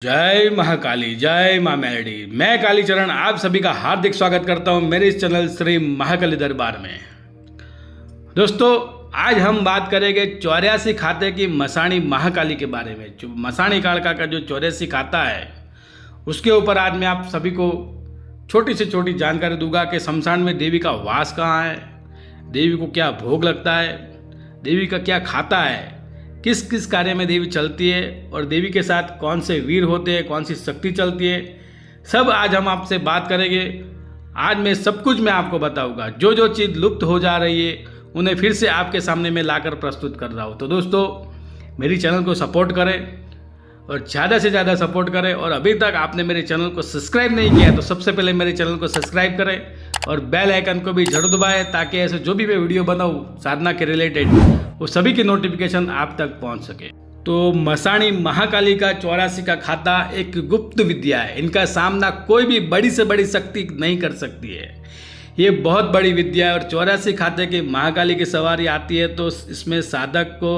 जय महाकाली, जय माँ मेलडी। मैं कालीचरण आप सभी का हार्दिक स्वागत करता हूँ मेरे इस चैनल श्री महाकाली दरबार में। दोस्तों, आज हम बात करेंगे 84 खाते की मसाणी महाकाली के बारे में। जो मसाणी कालका का जो 84 खाता है उसके ऊपर आज मैं आप सभी को छोटी से छोटी जानकारी दूंगा कि शमशान में देवी का वास कहाँ है, देवी को क्या भोग लगता है, देवी का क्या खाता है, किस किस कार्य में देवी चलती है और देवी के साथ कौन से वीर होते हैं, कौन सी शक्ति चलती है, सब आज हम आपसे बात करेंगे। आज मैं सब कुछ मैं आपको बताऊंगा। जो जो चीज़ लुप्त हो जा रही है उन्हें फिर से आपके सामने मैं लाकर प्रस्तुत कर रहा हूँ। तो दोस्तों, मेरी चैनल को सपोर्ट करें और ज़्यादा से ज़्यादा सपोर्ट करें। और अभी तक आपने मेरे चैनल को सब्सक्राइब नहीं किया तो सबसे पहले मेरे चैनल को सब्सक्राइब करें और बेल आइकन को भी जरूर दबाएं ताकि ऐसे जो भी मैं वीडियो बनाऊँ साधना के रिलेटेड वो सभी की नोटिफिकेशन आप तक पहुंच सके। तो मसाणी महाकाली का 84 का खाता एक गुप्त विद्या है। इनका सामना कोई भी बड़ी से बड़ी शक्ति नहीं कर सकती है। ये बहुत बड़ी विद्या है। और 84 खाते की महाकाली की सवारी आती है तो इसमें साधक को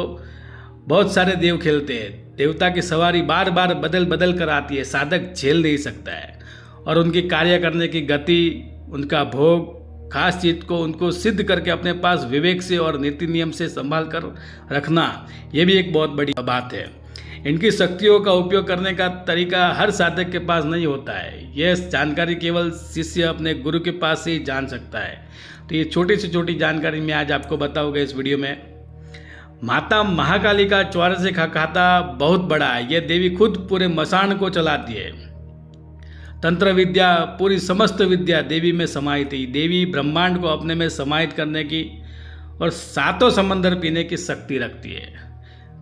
बहुत सारे देव खेलते हैं। देवता की सवारी बार बार बदल बदल कर आती है, साधक झेल नहीं सकता है। और उनकी कार्य करने की गति, उनका भोग, खास चीज को उनको सिद्ध करके अपने पास विवेक से और नीति नियम से संभाल कर रखना, ये भी एक बहुत बड़ी बात है। इनकी शक्तियों का उपयोग करने का तरीका हर साधक के पास नहीं होता है। यह जानकारी केवल शिष्य अपने गुरु के पास से ही जान सकता है। तो ये छोटी से छोटी जानकारी मैं आज आपको बताऊंगा इस वीडियो में। माता महाकाली का 84 का खाता बहुत बड़ा है। यह देवी खुद पूरे मसान को चलाती है। तंत्र विद्या, पूरी समस्त विद्या देवी में समाहित है। देवी ब्रह्मांड को अपने में समाहित करने की और सातों समंदर पीने की शक्ति रखती है।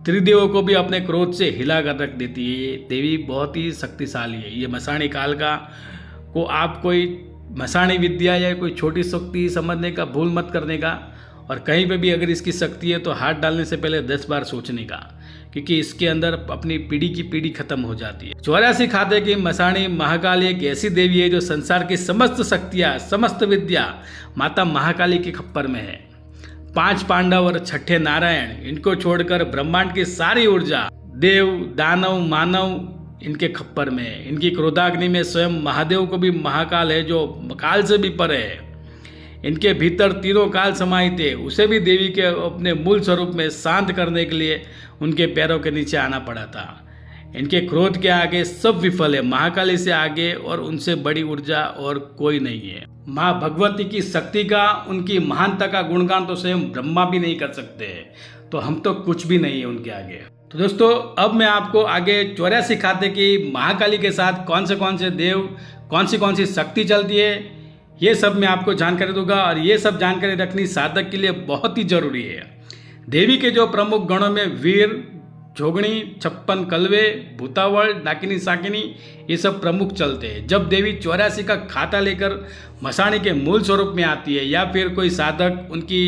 त्रिदेवों को भी अपने क्रोध से हिला कर रख देती है। ये देवी बहुत ही शक्तिशाली है। ये मसाणी कालका को आप कोई मसाणी विद्या या कोई छोटी शक्ति समझने का भूल मत करने का। और कहीं पे भी अगर इसकी शक्ति है तो हाथ डालने से पहले 10 बार सोचने का, क्योंकि इसके अंदर अपनी पीढ़ी की पीढ़ी खत्म हो जाती है। 84 खाते की मसाणी महाकाली एक ऐसी देवी है जो संसार की समस्त शक्तियाँ, समस्त विद्या माता महाकाली के खप्पर में है। 5 पांडव और छठे नारायण, इनको छोड़कर ब्रह्मांड की सारी ऊर्जा देव, दानव, मानव इनके खप्पर में है। इनकी क्रोधाग्नि में स्वयं महादेव को भी महाकाल है जो काल से भी परे है। इनके भीतर तीनों काल समाहित है। उसे भी देवी के अपने मूल स्वरूप में शांत करने के लिए उनके पैरों के नीचे आना पड़ा था। इनके क्रोध के आगे सब विफल है। महाकाली से आगे और उनसे बड़ी ऊर्जा और कोई नहीं है। माँ भगवती की शक्ति का, उनकी महानता का गुणगान तो स्वयं ब्रह्मा भी नहीं कर सकते हैं। तो हम तो कुछ भी नहीं है उनके आगे। तो दोस्तों, अब मैं आपको आगे 84 खाते की महाकाली के साथ कौन से देव, कौन सी शक्ति चलती है, ये सब मैं आपको जानकारी दूंगा। और ये सब जानकारी रखनी साधक के लिए बहुत ही जरूरी है। देवी के जो प्रमुख गणों में वीर, जोगणी, 56 कलवे, भूतावल, डाकिनी, साकिनी, ये सब प्रमुख चलते हैं। जब देवी 84 का खाता लेकर मसाणी के मूल स्वरूप में आती है या फिर कोई साधक उनकी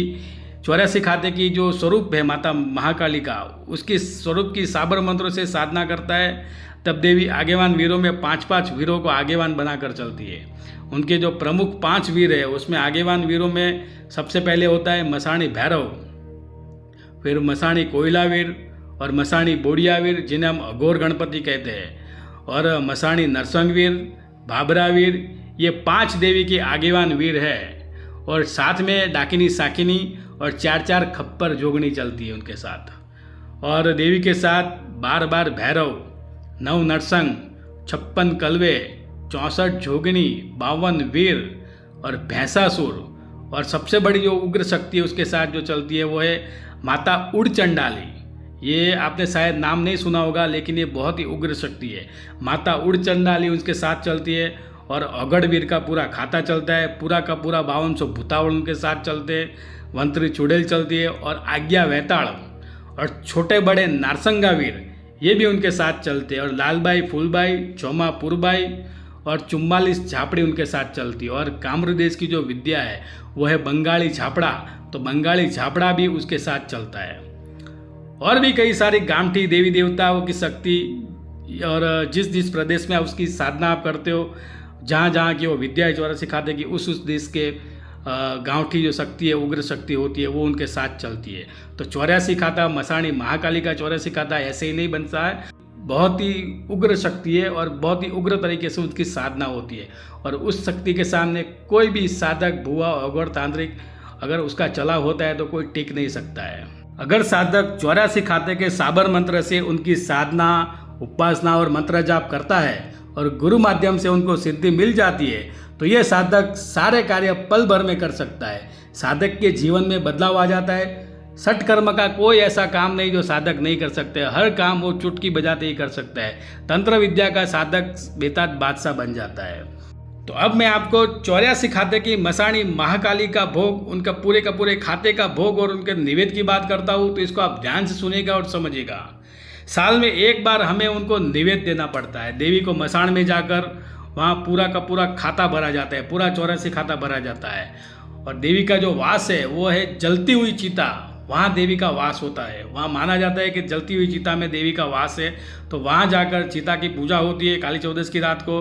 84 खाते की जो स्वरूप है माता महाकाली का, उसकी स्वरूप की साबर मंत्रों से साधना करता है, तब देवी आगेवान वीरों में 5 वीरों को आगेवान बनाकर चलती है। उनके जो प्रमुख 5 वीर है उसमें आगेवान वीरों में सबसे पहले होता है मसाणी भैरव, फिर मसाणी कोयला वीर और मसाणी बोड़िया वीर जिन्हें हम अघोर गणपति कहते हैं, और मसाणी नरसंग वीर, भाबरा वीर, ये 5 देवी के आगेवान वीर है। और साथ में डाकिनी, साकिनी और 4 खप्पर जोगनी चलती है उनके साथ। और देवी के साथ 12 भैरव, 9 नरसंग, 56 कलवे, 64 जोगिनी, 52 वीर और भैंसासुर। और सबसे बड़ी जो उग्र शक्ति है उसके साथ जो चलती है वो है माता उड़चंडाली। ये आपने शायद नाम नहीं सुना होगा, लेकिन ये बहुत ही उग्र शक्ति है। माता उड़चंडाली उसके साथ चलती है। और अगड़ वीर का पूरा खाता चलता है। पूरा का पूरा 5200 भूतावल उनके साथ चलते हैं। वंत्री चुड़ैल चलती है। और आज्ञा वैताड़ और छोटे बड़े नारसंगा वीर ये भी उनके साथ चलते हैं। और लालबाई, फूलबाई, चौमा पुरबाई और 44 झापड़ी उनके साथ चलती है। और काम्र देश की जो विद्या है वो है बंगाली झापड़ा, तो बंगाली झापड़ा भी उसके साथ चलता है। और भी कई सारी गामठी देवी देवताओं की शक्ति, और जिस प्रदेश में उसकी साधना आप करते हो, जहाँ की वो विद्या है 84 खाते की, उस देश के गाँवठी जो शक्ति है, उग्र शक्ति होती है, वो उनके साथ चलती है। तो 84 खाता मसाणी महाकाली का 84 खाता ऐसे ही नहीं बनता है। बहुत ही उग्र शक्ति है और बहुत ही उग्र तरीके से उसकी साधना होती है। और उस शक्ति के सामने कोई भी साधक, भुआ, अघोर, तांत्रिक अगर उसका चला होता है तो कोई टिक नहीं सकता है। अगर साधक 84 खाते के साबर मंत्र से उनकी साधना, उपासना और मंत्र जाप करता है और गुरु माध्यम से उनको सिद्धि मिल जाती है तो ये साधक सारे कार्य पल भर में कर सकता है। साधक के जीवन में बदलाव आ जाता है। सठ कर्म का कोई ऐसा काम नहीं जो साधक नहीं कर सकते। हर काम वो चुटकी बजाते ही कर सकता है। तंत्र विद्या का साधक बेताज बादशाह बन जाता है। तो अब मैं आपको 84 खाते की मसाणी महाकाली का भोग, उनका पूरे का पूरे खाते का भोग और उनके निवेद की बात करता हूँ, तो इसको आप ध्यान से सुनिएगा और समझिएगा। साल में एक बार हमें उनको निवेद देना पड़ता है। देवी को मसाण में जाकर वहाँ पूरा का पूरा खाता भरा जाता है, पूरा 84 खाता भरा जाता है। और देवी का जो वास है वो है जलती हुई चिता, वहाँ देवी का वास होता है। वहाँ माना जाता है कि जलती हुई चिता में देवी का वास है, तो वहाँ जाकर चिता की पूजा होती है काली चौदस की रात को,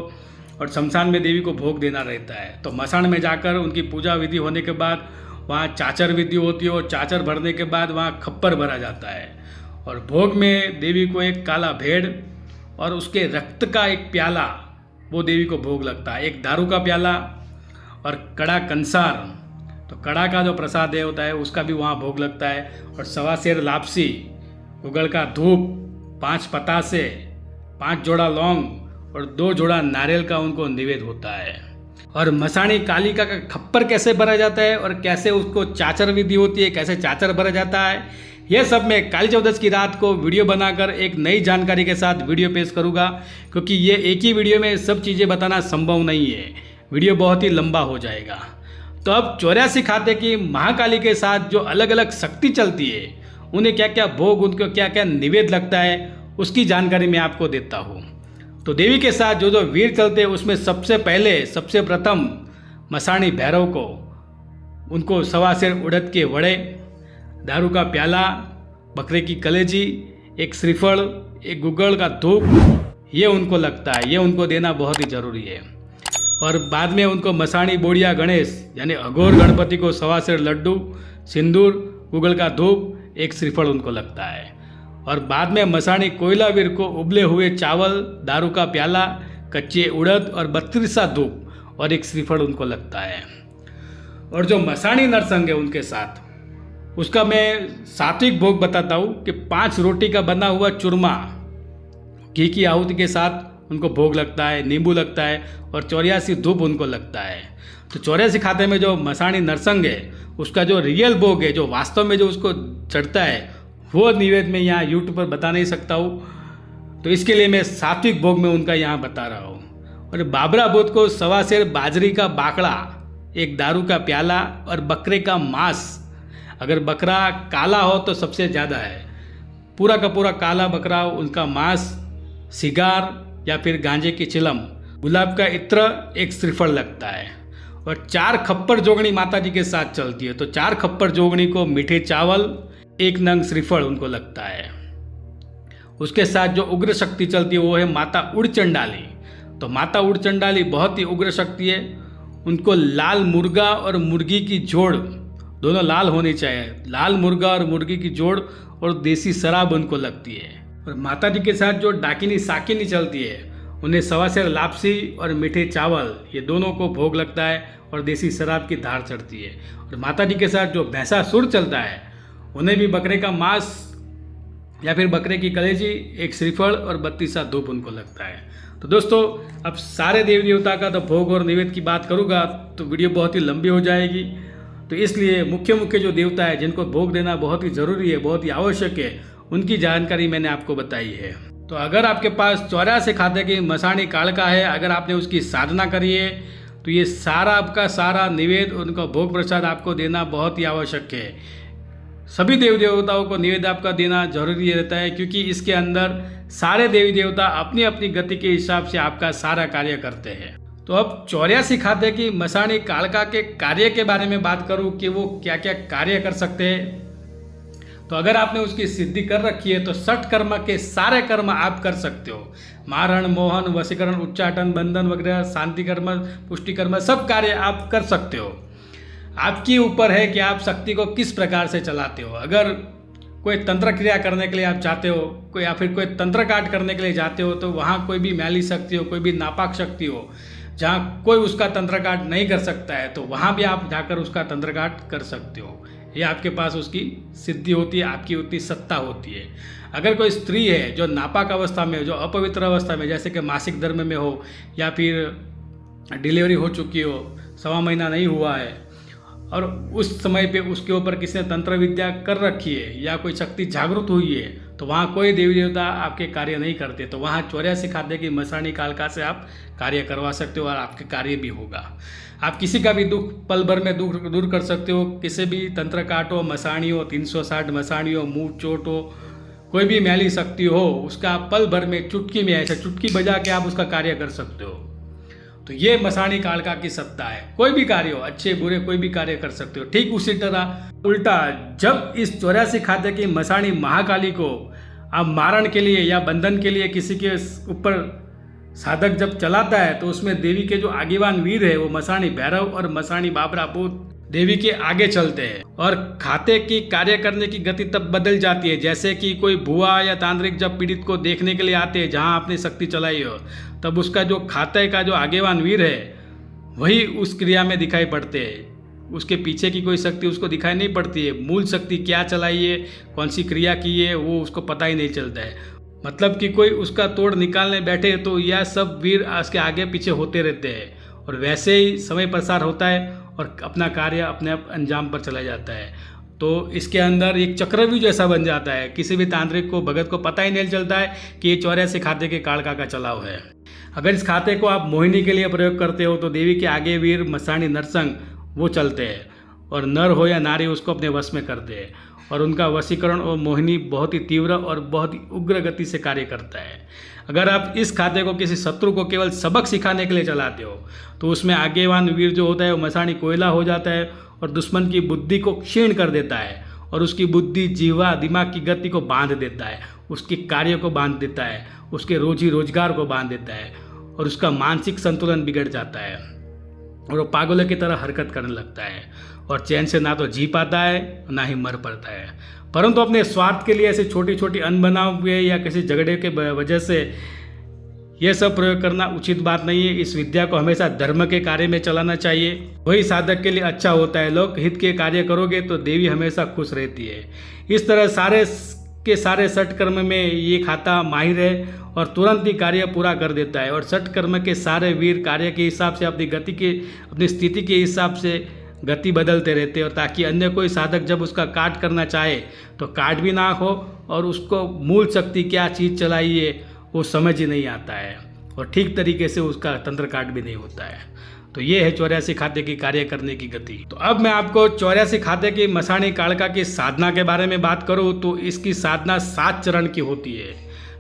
और शमशान में देवी को भोग देना रहता है। तो मसाण में जाकर उनकी पूजा विधि होने के बाद वहाँ चाचर विधि होती है और चाचर भरने के बाद वहाँ खप्पर भरा जाता है। और भोग में देवी को एक काला भेड़ और उसके रक्त का एक प्याला वो देवी को भोग लगता है। एक दारू का प्याला और कड़ा कंसार, तो कड़ा का जो प्रसाद है होता है उसका भी वहाँ भोग लगता है। और 1.25 सेर लापसी, गुगल का धूप, 5 पतासे, 5 जोड़ा लौंग और 2 जोड़ा नारियल का उनको निवेद होता है। और मसाणी कालिका का खप्पर कैसे भरा जाता है और कैसे उसको चाचर विधि होती है, कैसे चाचर भरा जाता है, यह सब मैं काली चौदस की रात को वीडियो बनाकर एक नई जानकारी के साथ वीडियो पेश करूंगा, क्योंकि ये एक ही वीडियो में सब चीज़ें बताना संभव नहीं है। वीडियो बहुत ही लंबा हो जाएगा। तो अब 84 खाते की महाकाली के साथ जो अलग अलग शक्ति चलती है, उन्हें क्या क्या भोग, उनको क्या क्या निवेद लगता है, उसकी जानकारी मैं आपको देता हूँ। तो देवी के साथ जो जो वीर चलते हैं उसमें सबसे प्रथम मसाणी भैरव को, उनको 1.25 सेर उड़द के वड़े, दारू का प्याला, बकरे की कलेजी, एक श्रीफल, एक गुगल का धूप, ये उनको लगता है। ये उनको देना बहुत ही जरूरी है। और बाद में उनको मसाणी बोड़िया गणेश यानी अघोर गणपति को 1.25 सेर लड्डू, सिंदूर, गुगल का धूप, एक श्रीफल उनको लगता है। और बाद में मसाणी कोयलावीर को उबले हुए चावल, दारू का प्याला, कच्चे उड़द और 32 धूप और एक श्रीफल उनको लगता है। और जो मसाणी नरसंग है उनके साथ, उसका मैं सात्विक भोग बताता हूँ कि 5 रोटी का बना हुआ चूरमा घी की आहुति के साथ उनको भोग लगता है, नींबू लगता है और 84 धूप उनको लगता है। तो 84 खाते में जो मसाणी नरसंग है उसका जो रियल भोग है, जो वास्तव में जो उसको चढ़ता है, वो निवेद में यहाँ यूट्यूब पर बता नहीं सकता हूँ। तो इसके लिए मैं सात्विक भोग में उनका यहाँ बता रहा हूँ। और बाबरा बुध को 1.25 सेर बाजरी का बाकड़ा, एक दारू का प्याला और बकरे का मांस, अगर बकरा काला हो तो सबसे ज़्यादा है, पूरा का पूरा काला बकरा, उनका मांस, सिगार या फिर गांजे की चिलम, गुलाब का इत्र, एक श्रीफल लगता है। और 4 खप्पर जोगणी माता जी के साथ चलती है। तो 4 खप्पर जोगणी को मीठे चावल, 1 नंग श्रीफल उनको लगता है। उसके साथ जो उग्र शक्ति चलती है वो है माता उड़चंडाली। तो माता उड़चंडाली बहुत ही उग्र शक्ति है। उनको लाल मुर्गा और मुर्गी की जोड़, दोनों लाल होनी चाहिए, लाल मुर्गा और मुर्गी की जोड़ और देसी शराब उनको लगती है। और माता जी के साथ जो डाकिनी साकिनी चलती है उन्हें 1.25 सेर लापसी और मीठे चावल, ये दोनों को भोग लगता है और देसी शराब की धार चढ़ती है। और माता जी के साथ जो भैंसासुर चलता है उन्हें भी बकरे का मांस या फिर बकरे की कलेजी, एक श्रीफल और 32 धूप उनको लगता है। तो दोस्तों, अब सारे देवी देवता का तो भोग और निवेद की बात करूँगा तो वीडियो बहुत ही लंबी हो जाएगी। तो इसलिए मुख्य जो देवता है जिनको भोग देना बहुत ही ज़रूरी है, बहुत ही आवश्यक है, उनकी जानकारी मैंने आपको बताई है। तो अगर आपके पास 84 खाते की मसाणी कालिका है, अगर आपने उसकी साधना करी है, तो ये सारा आपका सारा निवेद, उनका भोग प्रसाद आपको देना बहुत ही आवश्यक है। सभी देवी देवताओं को निवेद आपका देना जरूरी रहता है, क्योंकि इसके अंदर सारे देवी देवता अपनी अपनी गति के हिसाब से आपका सारा कार्य करते हैं। तो अब 84 खाते की मसाणी कालिका के कार्य के बारे में बात करूं कि वो क्या क्या कार्य कर सकते हैं। तो अगर आपने उसकी सिद्धि कर रखी है तो 60 कर्म के सारे कर्म आप कर सकते हो। मारण, मोहन, वशीकरण, उच्चाटन, बंधन वगैरह, शांति कर्म, पुष्टि कर्म, सब कार्य आप कर सकते हो। आपके ऊपर है कि आप शक्ति को किस प्रकार से चलाते हो। अगर कोई तंत्र क्रिया करने के लिए आप जाते हो, कोई या फिर कोई तंत्र काट करने के लिए जाते हो, तो वहाँ कोई भी मैली शक्ति हो, कोई भी नापाक शक्ति हो, जहाँ कोई उसका तंत्र काट नहीं कर सकता है, तो वहाँ भी आप जाकर उसका तंत्र काट कर सकते हो। ये आपके पास उसकी सिद्धि होती है, आपकी उतनी सत्ता होती है। अगर कोई स्त्री है जो नापाक अवस्था में हो, जो अपवित्र अवस्था में, जैसे कि मासिक धर्म में हो या फिर डिलीवरी हो चुकी हो, 1.25 महीना नहीं हुआ है, और उस समय पे उसके ऊपर किसी ने तंत्र विद्या कर रखी है या कोई शक्ति जागृत हुई है, तो वहाँ कोई देवी देवता आपके कार्य नहीं करते, तो वहाँ 84 खाते की मसाणी कालका से आप कार्य करवा सकते हो और आपके कार्य भी होगा। आप किसी का भी दुख पल भर में दुख दूर कर सकते हो। किसी भी तंत्र काट हो, मसाणी हो, 360 मसाणी हो, मुंह चोट हो, कोई भी मैली शक्ति हो, उसका पल भर में चुटकी में ऐसे चुटकी बजा के आप उसका कार्य कर सकते हो। तो ये मसाणी कालका की सत्ता है। कोई भी कार्य हो, अच्छे बुरे कोई भी कार्य कर सकते हो। ठीक उसी तरह उल्टा, जब इस 84 खाते की मसाणी महाकाली को आप मारण के लिए या बंधन के लिए किसी के ऊपर साधक जब चलाता है, तो उसमें देवी के जो आगेवान वीर है वो मसाणी भैरव और मसाणी बाबरा भूत देवी के आगे चलते हैं, और खाते की कार्य करने की गति तब बदल जाती है। जैसे कि कोई भुआ या तांत्रिक जब पीड़ित को देखने के लिए आते हैं जहां आपने शक्ति चलाई हो, तब उसका जो खाते का जो आगेवान वीर है वही उस क्रिया में दिखाई पड़ते हैं। उसके पीछे की कोई शक्ति उसको दिखाई नहीं पड़ती है। मूल शक्ति क्या चलाई है, कौन सी क्रिया की है, वो उसको पता ही नहीं चलता है। मतलब कि कोई उसका तोड़ निकालने बैठे तो यह सब वीर उसके आगे पीछे होते रहते हैं, और वैसे ही समय प्रसार होता है और अपना कार्य अपने आप अंजाम पर चला जाता है। तो इसके अंदर एक चक्रव्यूह जैसा बन जाता है। किसी भी तांत्रिक को, भगत को पता ही नहीं चलता है कि ये 84 खाते के कालका का चलाव है। अगर इस खाते को आप मोहिनी के लिए प्रयोग करते हो, तो देवी के आगे वीर मसाणी नरसंग वो चलते हैं, और नर हो या नारी उसको अपने वश में करते हैं, और उनका वशीकरण और मोहिनी बहुत ही तीव्र और बहुत ही उग्र गति से कार्य करता है। अगर आप इस खाते को किसी शत्रु को केवल सबक सिखाने के लिए चलाते हो, तो उसमें आगेवान वीर जो होता है वो मसाणी कोयला हो जाता है और दुश्मन की बुद्धि को क्षीण कर देता है, और उसकी बुद्धि, जीवा, दिमाग की गति को बांध देता है, उसके कार्य को बांध देता है, उसके रोजी रोजगार को बांध देता है, और उसका मानसिक संतुलन बिगड़ जाता है, और वो पागलों की तरह हरकत करने लगता है, और चैन से ना तो जी पाता है ना ही मर पाता है। परंतु अपने स्वार्थ के लिए ऐसे छोटी छोटी अनबनाव हुए या किसी झगड़े के वजह से ये सब प्रयोग करना उचित बात नहीं है। इस विद्या को हमेशा धर्म के कार्य में चलाना चाहिए, वही साधक के लिए अच्छा होता है। लोक हित के कार्य करोगे तो देवी हमेशा खुश रहती है। इस तरह सारे के सारे सठ कर्म में ये खाता माहिर है और तुरंत ही कार्य पूरा कर देता है, और सठ कर्म के सारे वीर कार्य के हिसाब से अपनी गति के, अपनी स्थिति के हिसाब से गति बदलते रहते हैं, और ताकि अन्य कोई साधक जब उसका काट करना चाहे तो काट भी ना हो, और उसको मूल शक्ति क्या चीज़ चलाई है वो समझ ही नहीं आता है, और ठीक तरीके से उसका तंत्र काट भी नहीं होता है। तो ये है 84 खाते की कार्य करने की गति। तो अब मैं आपको 84 खाते की मसाणी कालका की साधना के बारे में बात करूँ, तो इसकी साधना 7 चरण की होती है।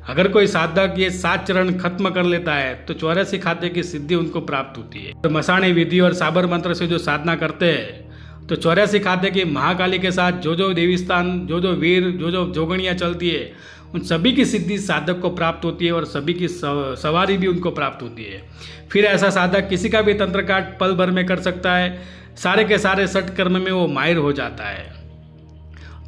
अगर कोई साधक ये 7 चरण खत्म कर लेता है तो 84 खाते की सिद्धि उनको प्राप्त होती है। तो मसाणी विधि और साबर मंत्र से जो साधना करते हैं, तो 84 खाते की महाकाली के साथ जो जो देवी स्थान, जो जो वीर, जो जो जोगणियाँ चलती है, उन सभी की सिद्धि साधक को प्राप्त होती है, और सभी की सवारी भी उनको प्राप्त होती है। फिर ऐसा साधक किसी का भी तंत्र काट पल भर में कर सकता है। सारे के सारे सठ कर्म में वो माहिर हो जाता है।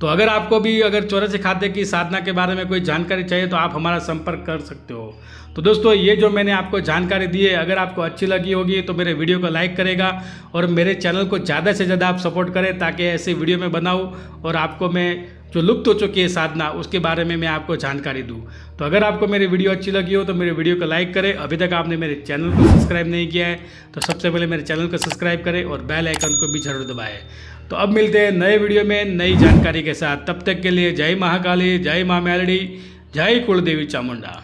तो अगर आपको भी अगर 84 खाते की साधना के बारे में कोई जानकारी चाहिए तो आप हमारा संपर्क कर सकते हो। तो दोस्तों, ये जो मैंने आपको जानकारी दी है, अगर आपको अच्छी लगी होगी तो मेरे वीडियो को लाइक करेगा, और मेरे चैनल को ज़्यादा से ज़्यादा आप सपोर्ट करें, ताकि ऐसे वीडियो में बनाऊँ और आपको मैं जो लुप्त हो चुकी है साधना उसके बारे में मैं आपको जानकारी दूँ। तो अगर आपको मेरी वीडियो अच्छी लगी हो तो मेरे वीडियो को लाइक करें। अभी तक आपने मेरे चैनल को सब्सक्राइब नहीं किया है तो सबसे पहले मेरे चैनल को सब्सक्राइब करें और बेल आइकन को भी जरूर दबाएं। तो अब मिलते हैं नए वीडियो में नई जानकारी के साथ। तब तक के लिए जय महाकाली, जय मां मेलडी, जय कुलदेवी चामुंडा।